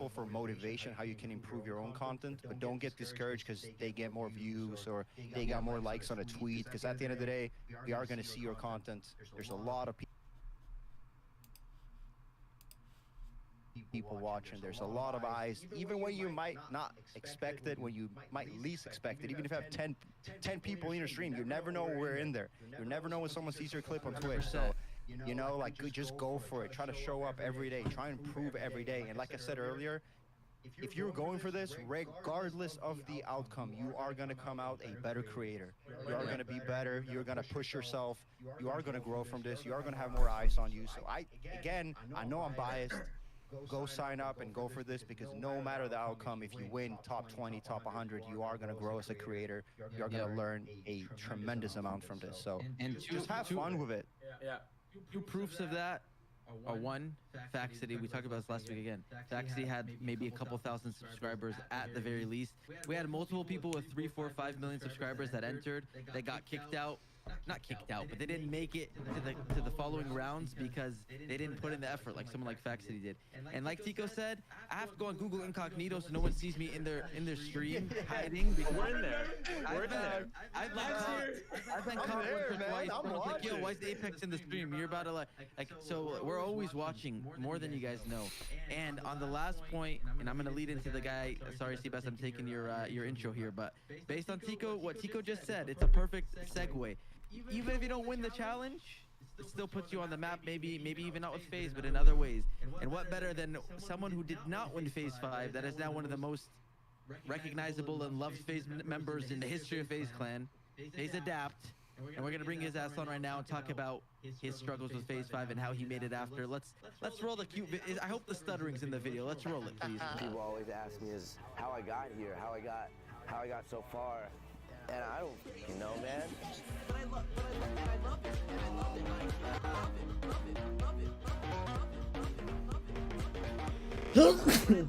also for motivation, how you can improve your own content, but don't get discouraged because they get more views or they got more likes on a tweet. Because at the end of the day, we are going to see your content. There's a lot of people watching. There's a lot of eyes, even when you might not expect it, when you might least expect it. Even if you have 10 people in your stream, you never know we're in there. You never know when someone sees your clip on Twitch. So, you know, like just go for it. Try to show up every day. Try and improve every day. And like I said earlier, if you're going for this, regardless of the outcome, you are going to come out a better creator. You are going to be better. You're going to push yourself. You are going to grow from this. You are going to have more eyes on you. So I know I'm biased. Go sign up and go for this, because no matter the outcome, if you win top 20, top 100, you are going to grow as a creator. You are going to learn a tremendous amount from this. So just have fun with it. Yeah. Two proofs of that are one, Fact City. We talked about this last week again. Fact City had maybe a couple thousand subscribers at the very least. We had multiple people with 3, 4, 5 million subscribers that entered, that got kicked out. Not kicked out, but they didn't make it to the following rounds because they didn't put in the effort like someone like Fact City did. And like Tico said, I have to go on Google Incognito so no one sees me in their stream hiding. Because We're in there. We're in there. I've been caught once or twice. Someone's like, yo, why is Apex in the stream? You're about to like so we're always watching more than you guys know. And on the last point, and I'm gonna lead into the guy. Sorry, Seabass, I'm taking your intro here, but based on Tico, what Tico just said, it's a perfect segue. Even if you don't win the challenge, it still puts you on the map, maybe even not with FaZe, but in other ways. And what better than someone who did not win FaZe 5, that is now one of the most recognizable and loved FaZe members in the history of FaZe Clan, FaZe Adapt. And we're gonna bring his ass on right now and talk about his struggles with FaZe 5 and how he made it after. Let's roll the cute. I hope the stuttering's in the video. Let's roll it, please. People always ask me is how I got here, how I got so far. And I don't fucking know, man. But I love it, and I love it, and I love it,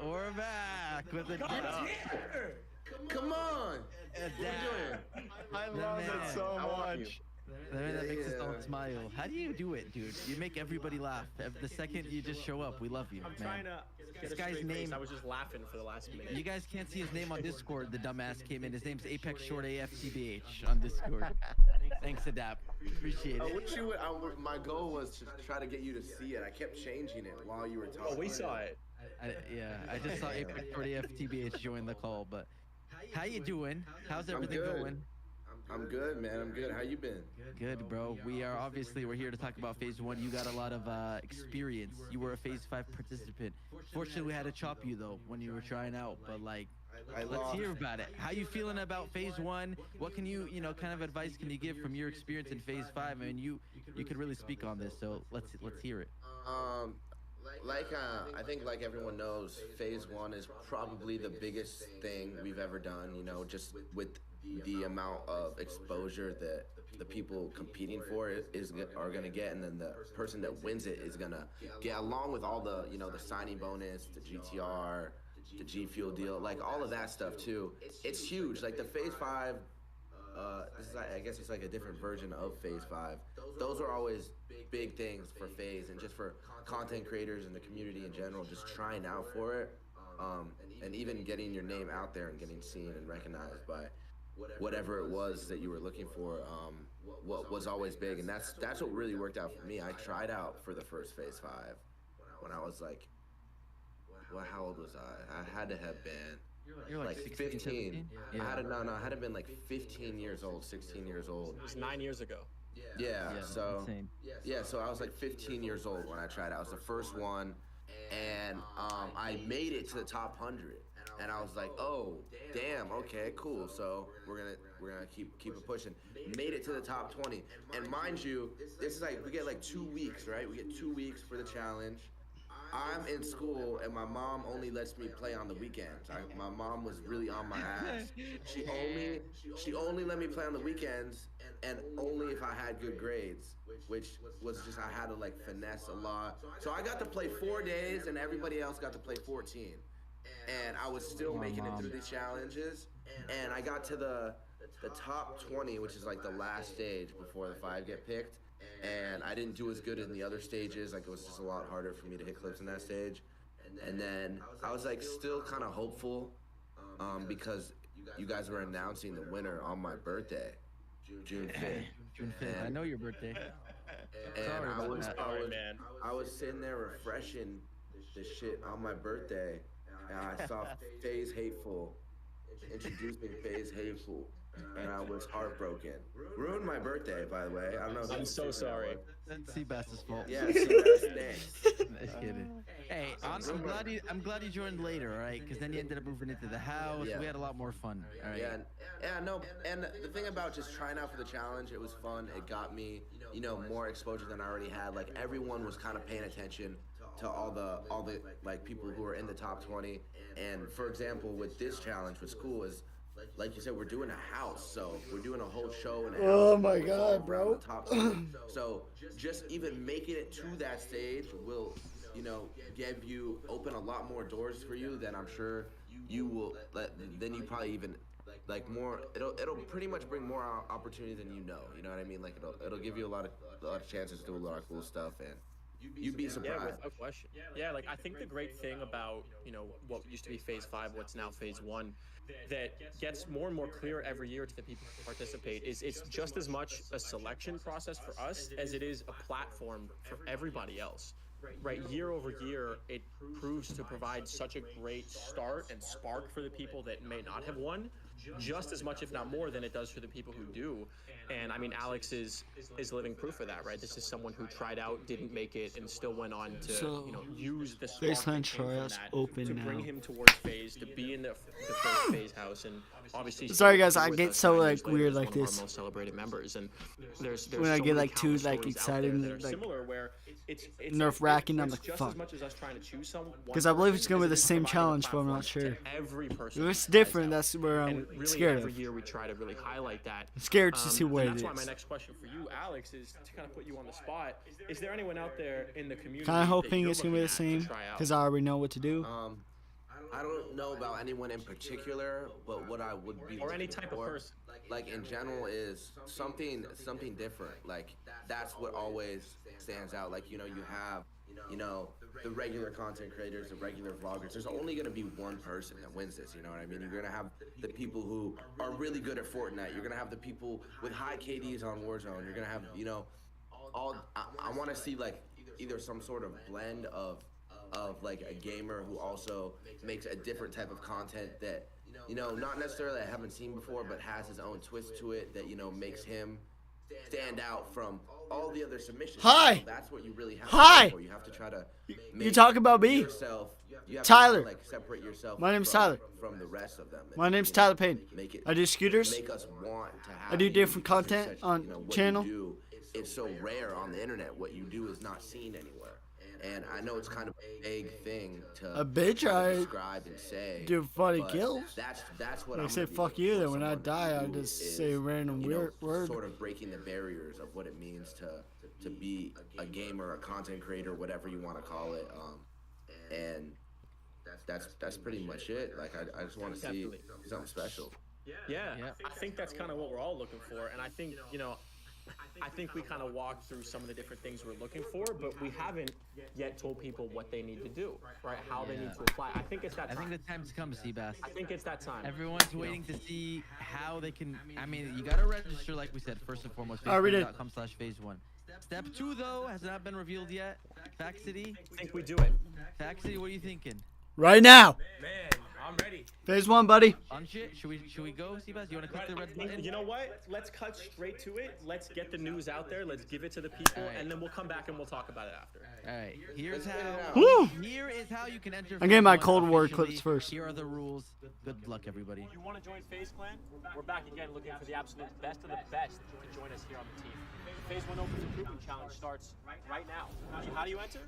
We're back with the Come on! I love it so much. That makes us all smile. How do you do it, dude? You make everybody laugh. The second you just show up, we love you, I'm man. trying to. This guy's name. I was just laughing for the last minute. You guys can't see his name on Discord. The dumbass came in. His name's Apex Short AFTBH on Discord. Thanks, Adapt. Appreciate it. My goal was to try to get you to see it. I kept changing it while you were talking. Oh, we saw it. I just saw Apex Short AFTBH join the call, but how you doing? How's everything going? I'm good, man. I'm good. How you been? Good, bro. We're here to talk about FaZe 1. You got a lot of experience. You were a FaZe 5 participant. Fortunately, we had to chop you, though, when you were trying out. But, like, let's hear about it. How you feeling about FaZe 1? What can you kind of advice can you give from your experience in FaZe 5? I mean, you could really speak on this, so let's hear it. I think like everyone knows, FaZe 1 is probably the biggest thing we've ever done, you know, just with the amount of exposure that the people competing for it are going to get, and then the person that wins it is going to get, along with all the, you know, the signing bonus, the GTR, the G Fuel deal, like all of that stuff too. It's huge. Like the FaZe 5, I guess it's like a different version of FaZe 5. Those are always big things for FaZe and just for content creators and the community in general, just trying out for it, and even getting your name out there and getting seen and recognized by whatever it was that you were looking for, what was always big. And that's what really worked out for me. I tried out for the first FaZe 5 when I was like, well, how old was I? I had to have been You're like 16, 15. Yeah. I had to been like 15 years old, 16 years old. It was 9 years ago. Yeah, so insane. so I was like 15 years old when I tried out. I was the first one, and I made it to the top 100. and I was like, oh damn, okay, cool. So we're gonna keep it pushing. Made it to the top 20, and mind you, this is like we get like 2 weeks, right? We get 2 weeks for the challenge. I'm in school, and my mom only lets me play on the weekends. My mom was really on my ass. She only let me play on the weekends, and only if I had good grades, which was just I had to like finesse a lot. So I got to play 4 days, and everybody else got to play 14. And I was still making it through these challenges, and I got to the top 20, which is like the last stage before the 5 get picked. And I didn't do as good in the other stages. Like, it was just a lot harder for me to hit clips in that stage. And then I was like still kind of hopeful because you guys were announcing the winner on my birthday, June 5th. June 5th. I know your birthday. And man. I was sitting there refreshing the shit on my birthday, and I saw FaZe Hateful introducing FaZe Hateful. And I was heartbroken. Ruined my birthday, by the way. I don't know. If I'm so sorry. That's Seabass's fault. Yeah, Seabass, thanks. Just kidding. Hey, I'm glad you joined later, all right? Because then you ended up moving into the house. Yeah. We had a lot more fun. All right. Yeah, no. And the thing about just trying out for the challenge, it was fun. It got me, more exposure than I already had. Like, everyone was kind of paying attention to all the like people who are in the top 20. And for example, with this challenge, what's cool is, like you said, we're doing a house, so we're doing a whole show in a house. Oh my God, bro. The top 20. So just even making it to that stage will, give you open a lot more doors for you than I'm sure you will. Then you probably even like more. It'll pretty much bring more opportunity than you know. You know what I mean? Like it'll give you a lot of chances to do a lot of cool stuff, and you'd be surprised. Yeah, without question. Yeah, like I think the great thing about what used to be Phase 5, what's now Phase 1, that gets more and more clear every year to the people who participate is it's just as much a selection process for us as it is a platform for everybody else. Right, year over year, it proves to provide such a great start and spark for the people that may not have won, just as much, if not more, than it does for the people who do. And I mean, Alex is living proof of that, right? This is someone who tried out, didn't make it, and still went on to use the spark Baseline that came from trials that open to now. bring him towards FaZe, to be in the first FaZe house, and obviously. Sorry, guys, still I with get us so 9 years like later weird as like one of this. our most celebrated members, and there's When I so get many like too countless like stories out excited there and that are like similar, where it's nerve-wracking, like, I'm it's like, just fuck. as much as us trying to choose one 'Cause I believe it's person gonna be as the it is same providing a challenge, but I'm not platform to sure. every person If it's who tries different, out. that's where I'm And really, scared every of. year we try to really highlight that. I'm scared to see what and it that's why my is. next question for you, Alex, is to kind of put you on the spot. Is there anyone out there in the community Kind of that hoping you're it's gonna be the looking at to same, try out? because I already know what to do. I don't know about anyone in particular, but what I would be Or any looking type of for, person. like in general, is something different. Like that's what always stands out. Like you have the regular content creators, the regular vloggers. There's only gonna be one person that wins this. You know what I mean? You're gonna have the people who are really good at Fortnite. You're gonna have the people with high KDs on Warzone. You're gonna have all. I want to see like either some sort of blend of like a gamer who also makes a different type of content that not necessarily I haven't seen before, but has his own twist to it that makes him stand out from all the other submissions. Hi. That's what you really have Hi. to go for. You have to try to You talk about me? yourself. You have Tyler. to like separate yourself. My name's from, Tyler. From the rest of them. My name's Tyler Payne. Make it. I do scooters. Make us want to have. I do you different because you're content such- on what channel. You do is so rare on the internet. What you do is not seen anywhere. And I know it's kind of a vague thing to A bitch, I describe and say. do funny but kills. That's what I I'm say gonna be fuck looking you, for, then when I someone die, I who just is, say a random weird word. Sort of breaking the barriers of what it means to be a gamer, a content creator, whatever you want to call it. And that's pretty much it. Like I just want to see Definitely. something special. Yeah, I think that's kind of what we're all looking for, and I think I think we kind of walked through some of the different things we're looking for, but we haven't yet told people what they need to do, right? How they need to apply. I think it's that I time. think the time's come, Seabass. I think it's that time. Everyone's waiting to see how they can. I mean, you gotta register, like we said, first and foremost. I already did. Facebook.com/phase1. Step 2, though, has not been revealed yet. Fact City. I think we do it. Fact City, what are you thinking? Right now. Man, I'm ready. Phase 1, buddy. On shit. Should we go, Seabass? You want to click the red button? You know what? Let's cut straight to it. Let's get the news out there. Let's give it to the people, Alright. and then we'll come back and we'll talk about it after. All right. Here's Let's get it how. out. Woo! Here is how you can enter. I'm getting my Phase Cold 1 War officially. clips first. Here are the rules. Good luck, everybody. You want to join FaZe Clan? We're back again looking for the absolute best of the best to join us here on the team. The Phase 1 Opens Improvement Challenge starts right now. How do you enter?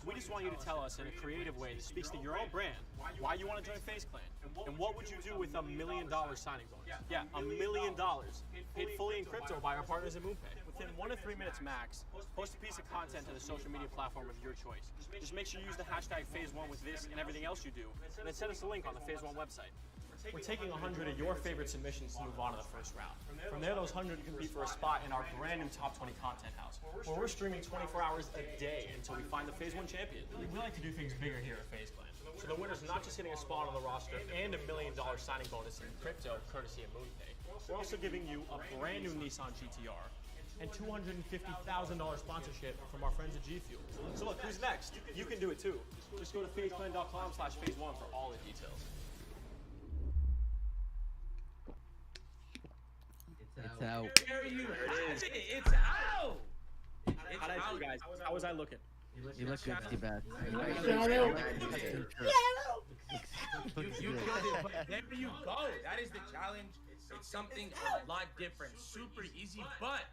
We just want you to tell us in a creative way that speaks to your own brand why you want to join FaZe Clan. And what would you do with $1 million signing bonus? Yeah, $1 million. Paid fully in crypto by our partners at MoonPay. Within 1 to 3 minutes max, post a piece of content to the social media platform of your choice. Just make sure you use the hashtag FaZe1 with this and everything else you do, and then send us a link on the FaZe 1 website. We're taking 100 of your favorite submissions to move on to the first round. From there, those 100 compete for a spot in our brand new Top 20 content house, where we're streaming 24 hours a day until we find the FaZe 1 champion. We like to do things bigger here at FaZe Clan. So the winner's not just getting a spot on the roster and $1 million signing bonus in crypto, courtesy of MoonPay. We're also giving you a brand new Nissan GTR and $250,000 sponsorship from our friends at G Fuel. So look, who's next? You can do it too. Just go to FaZeClan.com/FaZe1 for all the details. It's out. There you have it. It's out. It's How did I out. do, guys? How was I looking? You look good, Seabass. You killed it, but there you go. That is the challenge. It's something a lot different. Super easy, but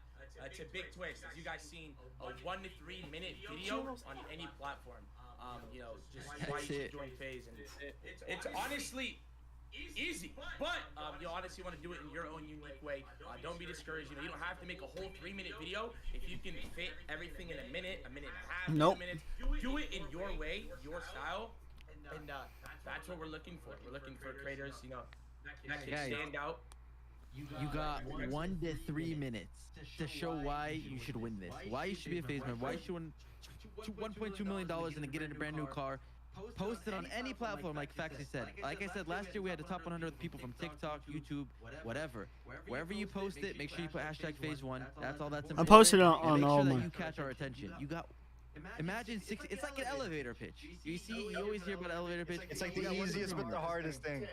it's a big twist. As you guys seen, a 1 to 3 minute video on any platform. You know, just why you should join FaZe, and it's honestly easy, but you honestly want to do it in your own unique way. Don't be discouraged. You know, you don't have to make a whole 3 minute video. If you can fit everything in a minute and a half, Nope. 2 minutes, do it in your way, your style, and that's what we're looking for. We're looking for creators, you know, that can Guys. stand out. You got 1 to 3 minutes to show why you should win this. Why you should be a FaZe man. Why you should win $1.2 million and get in a brand new car. Post it on any platform, like Faxi said. Like I said, last year we had the top 100 people from TikTok, YouTube, whatever. Wherever you post it, make sure you put hashtag FaZe1. That's all that's important. posted it And on make all sure that mine. you catch our attention. You got. Imagine 60. It's like an elevator pitch. You see, you always hear about elevator pitch. It's like We the got 1 to 3 easiest but the minutes. hardest thing.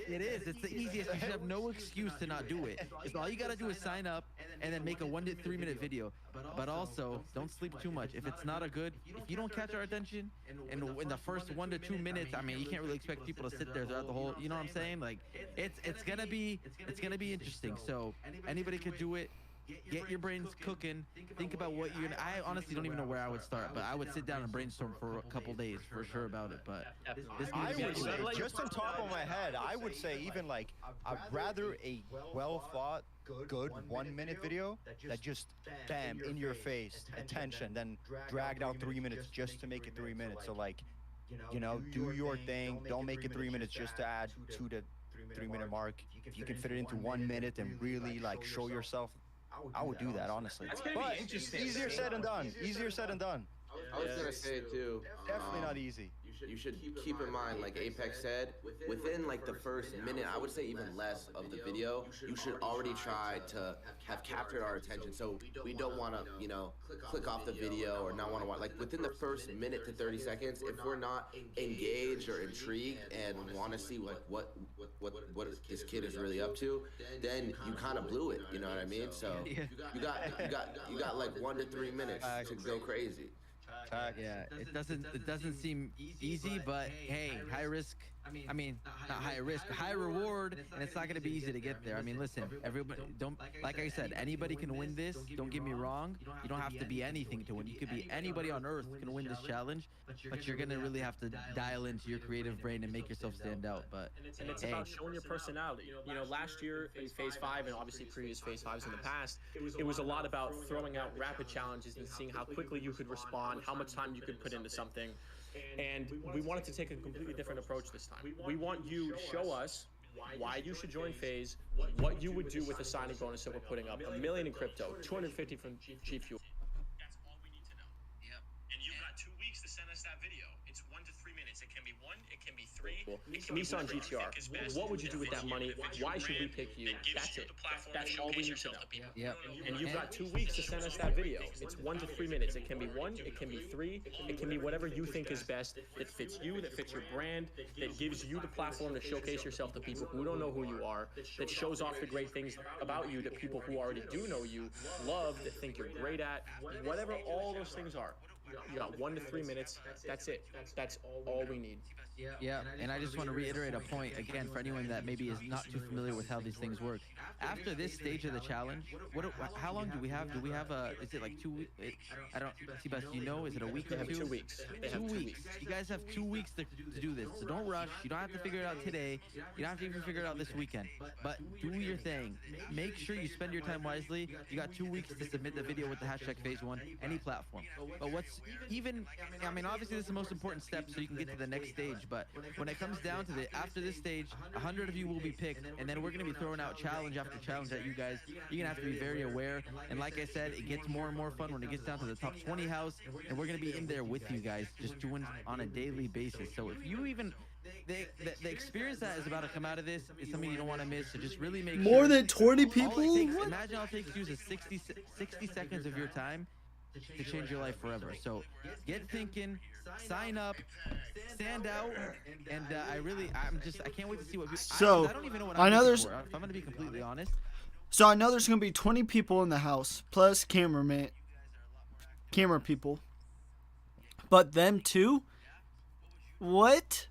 It is. It's the easiest. You should have no excuse to not do it. It's all you gotta do is sign up and then make a 1 to 3 minute video. But also, don't sleep too much. If it's not a good, if you don't catch our attention in the first 1 to 2 minutes, I mean, you can't really expect people to sit there throughout the whole. You know what I'm saying? Like, it's gonna be interesting. So anybody could do it. Get your brains cooking. Think about what you're. I honestly don't even know where I would start, but I would sit down and brainstorm for a couple days for sure about it. But this I needs to would be say, good. just on top of my head, I would say even like, I'd rather a well-thought, good 1 minute video that just, damn, in your face, attention, than dragged out 3 minutes just to make it 3 minutes. So like, you know, do your thing. Don't make it 3 minutes just to add 2 to 3 minute mark. If you can fit it into 1 minute and really like show yourself, I would do that, honestly. That's gonna be But interesting. easier said than done. Easier said than done. I was gonna say too. Definitely not easy. You should keep in mind, like Apex said, within like the first minute, I would say even less of the video, you should already try to have captured our attention. So we don't want to, you know, click off the video or not want to watch. Like within the first minute to 30 seconds, if we're not engaged or intrigued and want to see like what this kid is really up to, then you kind of blew it. You know what I mean? So you got like 1 to 3 minutes to go crazy. Yeah, it doesn't seem easy, but hey, high risk. I mean, not high risk, high reward, and it's not going to be easy to get there. I mean, listen, everybody don't, like I said, anybody can win this. Don't get me wrong. You don't have to be anything to win. You could be anybody on earth can win this challenge, but you're going to really have to dial into your creative brain and make yourself stand out. But And it's hey, about showing your personality. You know, last year in Phase 5 and obviously previous Phase 5s in the past, it was a lot about throwing out rapid challenges and seeing how quickly you could respond, how much time you could put into something. And we wanted to take a completely different approach this time. We want you to show us why you should join FaZe, what you would do with the signing bonus that we're putting up, $1 million in crypto, 250 from G Fuel. That's all we need to know. Yep. And you've got 2 weeks to send us that video. It's 1 to 3 minutes. It can be 1, it Nissan GTR. What would you do with that money? Why should we pick you? That's it. That's all we need to know. Yep. And you've got 2 weeks to send us that video. It's 1 to 3 minutes. It can be 1, it can be 3, it can be whatever you think is best, that fits you, that fits your brand, that gives you the platform to showcase yourself to people who don't know who you are, that shows off the great things about you that people who already do know you love, that think you're great at, whatever all those things are. You got 1 to 3 minutes. That's it. That's all we need. Yeah, and I just want to reiterate a point again for anyone that maybe is not too familiar with how these things work. After this stage of the challenge, how long do we have? Do we have is it like 2 weeks? I don't, Seabass, do you know? Is it a week or They have 2? 2 weeks. They have 2 2 weeks. weeks. You guys have 2 weeks to do this, so don't rush. You don't have to figure it out today. You don't have to even figure it out this weekend. But do your thing. Make sure you spend your time wisely. You got 2 weeks to submit the video with the hashtag phase1, any platform. But what's even, I mean, obviously this is the most important step so you can get to the next stage, but when it comes down to it, after this stage, 100 of you will be picked, and then we're going to be throwing out challenge after challenge at you guys. You're going to have to be very aware, and like I said, it gets more and more fun when it gets down to the top 20 house, and we're going to be in there with you guys, just doing on a daily basis. So if you even, the experience that is about to come out of this is something you don't want to miss, so just really make More sure. than 20 All people? it takes, What? imagine all it takes you is 60 seconds of your time to change your life forever. So get thinking, sign up, stand out, and I can't wait to see what people, So, I don't even know what I I'm know looking there's- for, if I'm gonna be completely honest. So I know there's gonna be 20 people in the house plus camera people, but them too. What?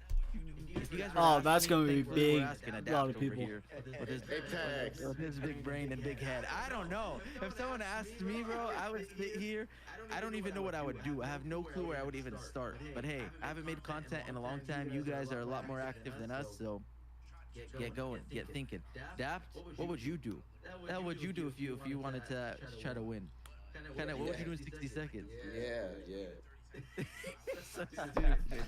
If you guys were Oh, asking that's me gonna be things, we're big. asking A Adapt lot of over people. here with his, Apex. with his big brain and big head. I don't know. If someone asked me, bro, I would sit here. I don't even know what I would do. I have no clue where I would even start. But hey, I haven't made content in a long time. You guys are a lot more active than us, so get going, get thinking. Dapt, what would you do? What the hell would you do if you wanted to try to win? What would you do in 60 seconds? Yeah. So stupid, dude.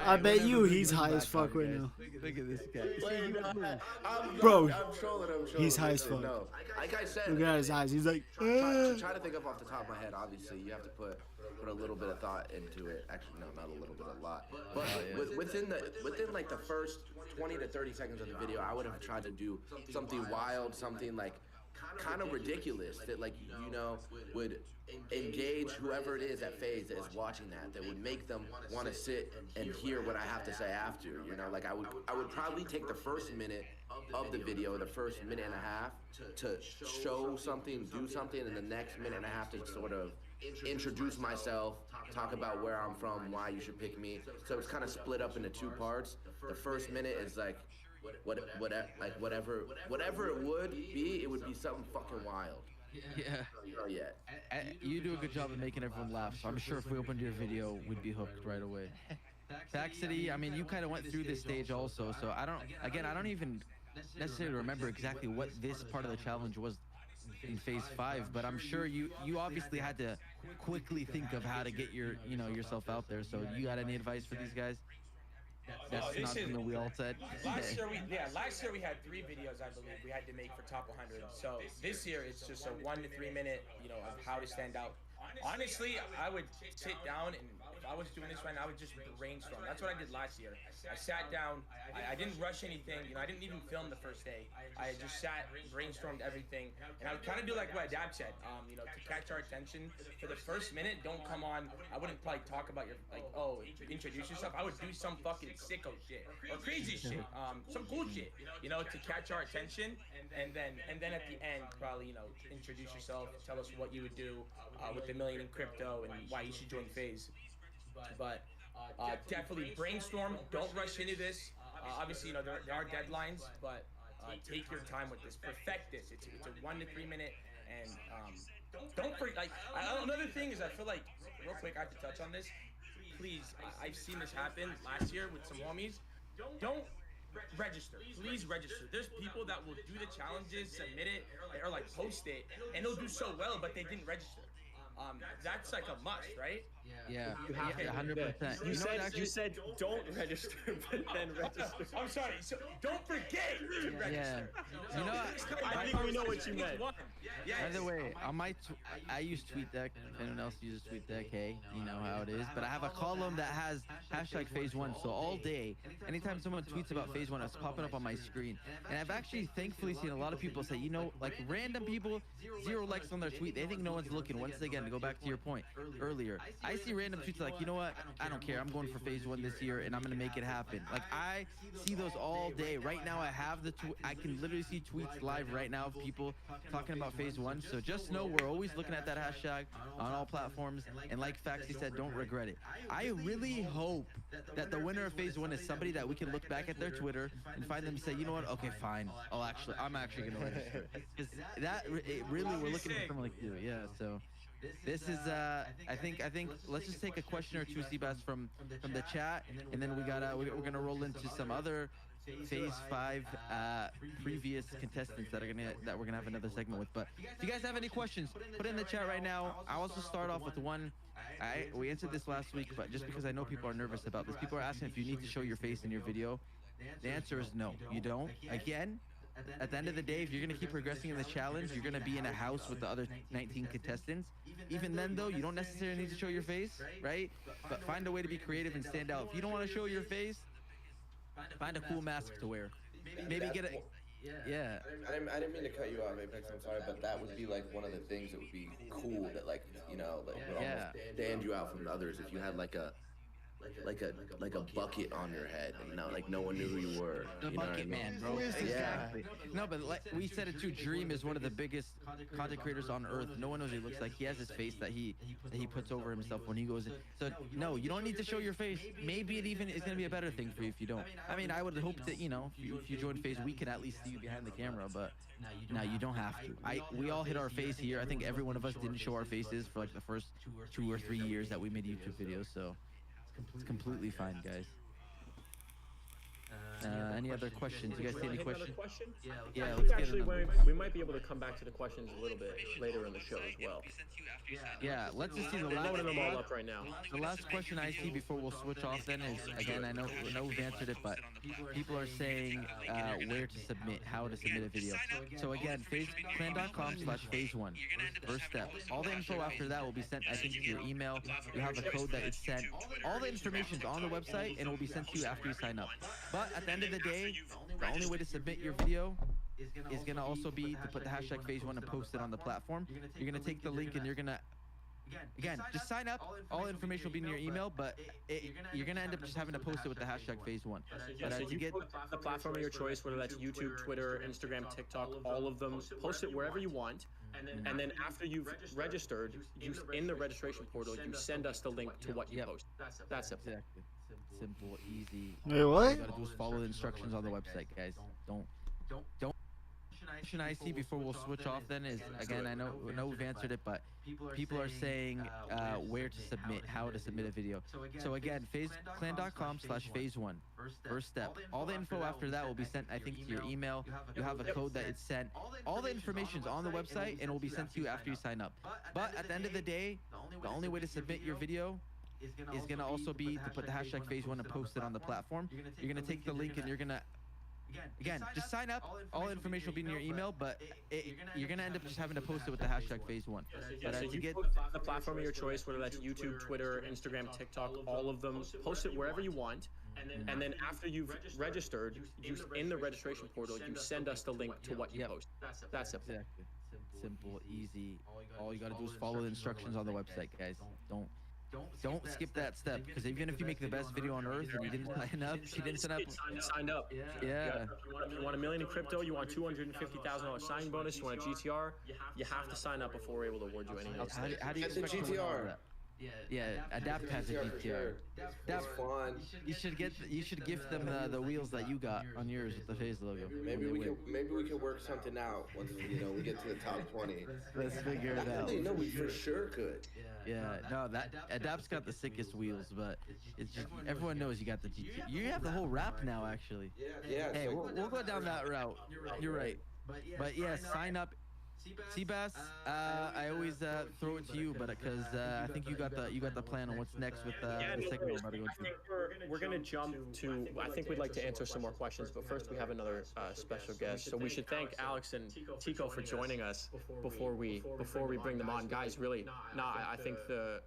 I bet whatever, you we're he's gonna high as back on, fuck right guys. now. Look at this guy. Bro, I'm trolling. he's high as fuck. No, like I said, Look at his eyes. He's like, try to think of off the top of my head. Obviously, you have to put a little bit of thought into it. Actually, no, not a little bit, a lot. But within like the first 20 to 30 seconds of the video, I would have tried to do something wild, something like kind of ridiculous that would engage whoever it is at FaZe that is watching that would make them want to sit and hear what I have to say after. Like I would probably take the first minute of the video, the first minute and a half, to show something, do something, and the next minute and a half to sort of introduce myself, talk about where I'm from, why you should pick me. So it's kind of split up into 2 parts. The first minute is like whatever it would be, it would be something fucking wild. Yeah. Oh yeah. You do a good job of making everyone laugh, so I'm sure if we opened your video, we'd be hooked right away. Pack City, I mean, you kind of went through this stage also, so I don't even necessarily remember exactly what this part of the challenge was in phase 5, but I'm sure you obviously had to quickly think of how to get yourself out there. So you got any advice for these guys? That's not something we all said. Last year we had 3 videos, I believe, we had to make for top 100. So this year it's just a 1 to 3 minute, of how to stand out. Honestly, I would sit down, and if I was doing this right now, I would just brainstorm. That's what I did last year. I sat down, I didn't rush anything, I didn't even film the first day. I just sat, brainstormed everything, and I would kind of do like what Adab said, to catch our attention. For the first minute, don't come on, I wouldn't probably talk about your, introduce yourself. I would do some fucking sicko shit, or crazy shit, some cool shit, to catch our attention, and then at the end, probably, introduce yourself, tell us what you would do with the million in crypto and why you should join FaZe. But definitely brainstorm. Don't rush into this. Obviously, there are deadlines, but take your time with this. Perfect this. It's a 1 to 3 minute, and don't forget. Another thing is, I feel like real quick, I have to touch on this. Please, I've seen this happen last year with some homies. Don't register. Please register. There's people that will do the challenges, submit it, or post it, and they'll do so well, but they didn't register. That's like a must, right? Yeah, 100%. You said don't register, but then register. I'm sorry. So don't forget to register. Yeah. I think we know what you meant. By the way, on my I use TweetDeck. If anyone else uses TweetDeck, hey, you know how it is. But I have a column that has hashtag phase one. So all day, anytime someone tweets about phase one, it's popping up on my screen. And I've actually thankfully seen a lot of people say, you know, like random people, 0 likes on their tweet. They think no one's looking. Once again, to go back to your point earlier, I see random tweets like, you know what? I don't care. I'm going for phase one this year, and I'm gonna make it happen. Like I see those all day. Right now, I have the I can literally see tweets live right now of people talking about phase one. So just know we're always looking at that hashtag on all platforms. And like Faxi said, don't regret it. I really hope that the winner of phase one is somebody that we can look back at their Twitter and find them and say, you know what? Okay, fine. I'm actually gonna register. Because really, we're looking for someone like you. Yeah. So. This is I think let's just take a question or two, Seabass, from the chat, and then we're gonna roll into some other phase 5 previous contestants that we're gonna have another segment with. But if you guys have any questions, put it in the chat right now. I'll also start off with one. We answered this last week, but just because I know people are nervous about this, people are asking if you need to show your face in your video. The answer is no, you don't. Again, at the end of the day, if you're going to keep progressing in the challenge, you're going to be in a house with the other 19 contestants. Even then, though, you don't necessarily need to show your face, right? But find a way to be creative and stand out. If you don't want to show your face, find a cool mask to wear. Maybe get a... Yeah. I didn't mean to cut you off, Apex. I'm sorry, but that would be like one of the things that would be cool that, like, you know, like would almost stand you out from others if you had like a bucket on your head and no one knew who you were. The you bucket man, bro. Exactly. No, but like we said it too, Dream is one of the biggest content creators on earth. No one knows what he looks like. He has his face that he puts over himself when he goes in. So no, you don't need to show your face. Maybe it even is gonna be a better thing for you if you don't. I mean, I would hope that, you know, if you join phase, we can at least see you behind the camera, but no, you don't have to. We all hit our face here. I think every one of us didn't show our faces for like the first 2 or 3 years that we made YouTube videos, so it's completely fine, guys. Any other questions? You guys see any questions? Yeah, I let's think get actually them. we might be able to come back to the questions a little bit later in the show as well. Yeah, let's just see the We're last loading them all up right now. The last question I see before we'll switch off then is, again, I know we've answered it, but people are saying where to submit, how to submit a video. So again, clan.com/phase1. First step. All the info after that will be sent, I think, to your email. You have a code that is sent. All the information's on the website and it will be sent to you after you sign up. But at the end of the day, the only way to submit your video is going to also be to put the hashtag phase1 and post it on the platform. You're going to take the link and you're going to, again, just sign up. All information will be in your email, but you're going to end up just having to post it with the hashtag phase1. But So to get the platform of your choice, whether that's YouTube, Twitter, Instagram, TikTok, all of them, post it wherever you want. And then after you've registered, in the registration portal, you send us the link to what you post. That's it. Exactly. Simple, easy. Wait, All what? you gotta do is follow the instructions on the website, guys. Don't. Question I see before we'll switch off then is, again, I know we've answered it, but people are saying where to submit, how to submit a video. So again, clan.com/phase1. First step. All the info after that will be sent, I think, to your email. You have a code that is sent. All the information's on the website and it will be sent to you after you sign up. But at the end of the day, the only way to submit your video is going to also be to put the hashtag phase1 and post it on the platform. You're going to take the link and you're going to, again, just sign up. All information will be in your email, but you're going to end up just having to post it with the hashtag phase1. But So to you get post the platform of your choice, whether that's YouTube, Twitter, Instagram, TikTok, all of them, post it wherever you want. And then after you've registered, in the registration portal, you send us the link to what you post. That's it. Exactly. Simple, easy. All you got to do is follow the instructions on the website, guys. Don't skip that step, because even if you make the best video on earth and you didn't sign up, Signed up. Yeah. You want $1 million in crypto, you want $250,000 signing bonus, you want a GTR, you have to sign up before we're able to award you any of those things. How do you Get the expect to win all GTR. that? Yeah, Adapt has a GTR. That's fun. You should gift them the wheels that you got on yours with the FaZe logo. Maybe we can work something out once we get to the top 20. Let's figure it out. No, we for sure could. Yeah, no, that Adapt's got the sickest wheels, but it's just everyone knows you got the GTR. You have the whole wrap now, actually. Yeah. Hey, we'll go down that route. You're right. But yeah, sign up Seabass, I always throw it to you, but because I think you got the plan on what's next with Yeah, the no segment we're worries. about to go I into. think we're gonna jump to. I think we'd like to answer some more questions, but first we have another special guest. So we should thank Alex and Tico for joining us before we bring them on, guys. Really, I think the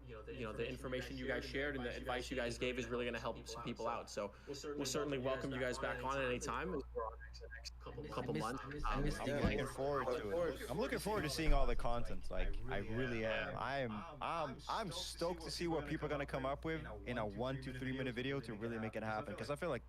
information you guys shared and the advice you guys gave is really gonna help some people out. So we'll certainly welcome you guys back on at any time. We're on the next couple months. I missed you I'm guys. looking forward to it. I'm looking forward to seeing all the content. Like I really am. I'm stoked to see what people are gonna come up with in a 1 to 3 minute video to really make it happen. Because I feel like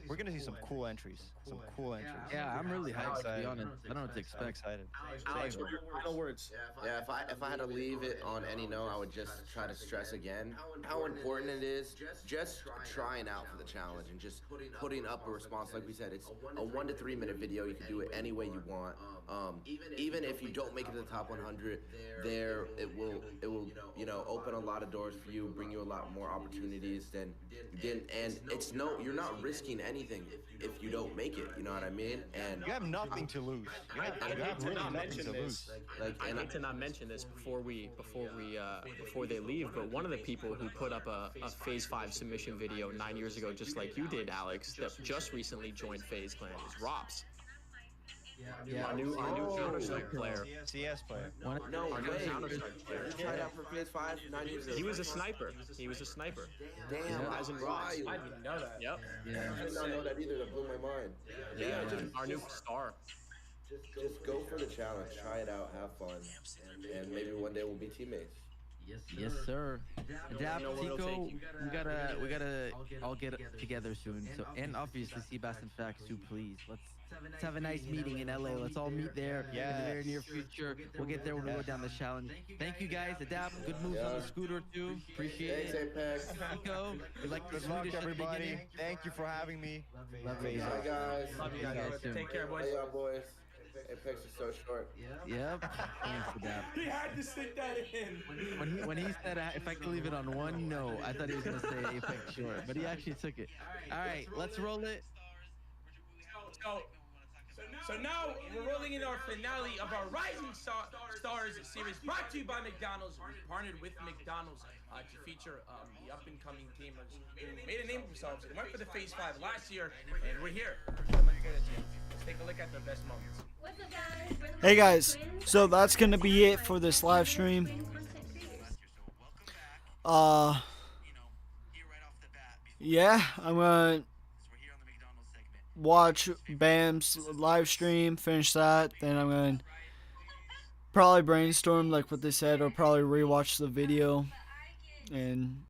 we're gonna see some cool entries. Some cool entries. Yeah, I'm really hyped, to be excited. honest. I don't know what to I'm expect. excited. Alex, what are your final words? Yeah, if I had to leave it on any note, I would just try to stress again how important it is just trying out for the challenge and just putting up a response. Like we said, it's a 1 to 3 minute video. You can do it any way you want. Even if you don't make it to the top 100, it will open a lot of doors for you, bring you a lot more opportunities than and you're not risking anything if you don't make it. You know what I mean? And You have nothing to lose. You have I hate to really not nothing mention to this. lose. I hate to not mention this before they leave, but one of the people who put up a Phase 5 submission video 9 years ago, just like you did, Alex, that just recently joined FaZe Clan is Rops. Yeah, Our new Counter-Strike player. CS player. no Our new way. Counter-Strike player. You tried out for PS5 9 years ago. He was a sniper. He was a sniper. Damn, Rising Rops. wild. I didn't know that. Yep. yeah. I did not know that either. That blew my mind. Yeah, just our new star. go for the challenge. Try it out. Have fun, and maybe one day we'll be teammates. Yes, sir. Adapt, You know what it'll Tico. take. We gotta all get together soon. So, and obviously, Seabass and Fax too. Please, let's have a nice meeting in LA. Let's all meet there in the very near future. We'll get there when we go down the challenge. Thank you guys. Adapt. Good moves on the scooter too. Appreciate Thanks, it. Apex. Tico, you like the Good luck, leadership at the everybody. beginning? Thank you for having me. Love you Bye, guys. guys. Love you See you guys. guys soon. Take care, boys. Hey, y'all boys. Apex is so short. Yep. Thanks, Adapt. He had to stick that in. When he said if I could leave it on one note, I thought he was gonna say Apex short, but he actually took it. All right, let's roll it. So now we're rolling in our finale of our Rising Stars series, brought to you by McDonald's. We partnered with McDonald's to feature the up-and-coming gamers who made a name for themselves and went for the Phase 5 last year, and we're here. Let's take a look at their best moments. What's up, guys? We're the Hey guys, Twins. so that's gonna be it for this live stream. Twin content creators. Yeah, I'm gonna watch Bam's live stream, finish that, then I'm gonna probably brainstorm like what they said, or probably rewatch the video and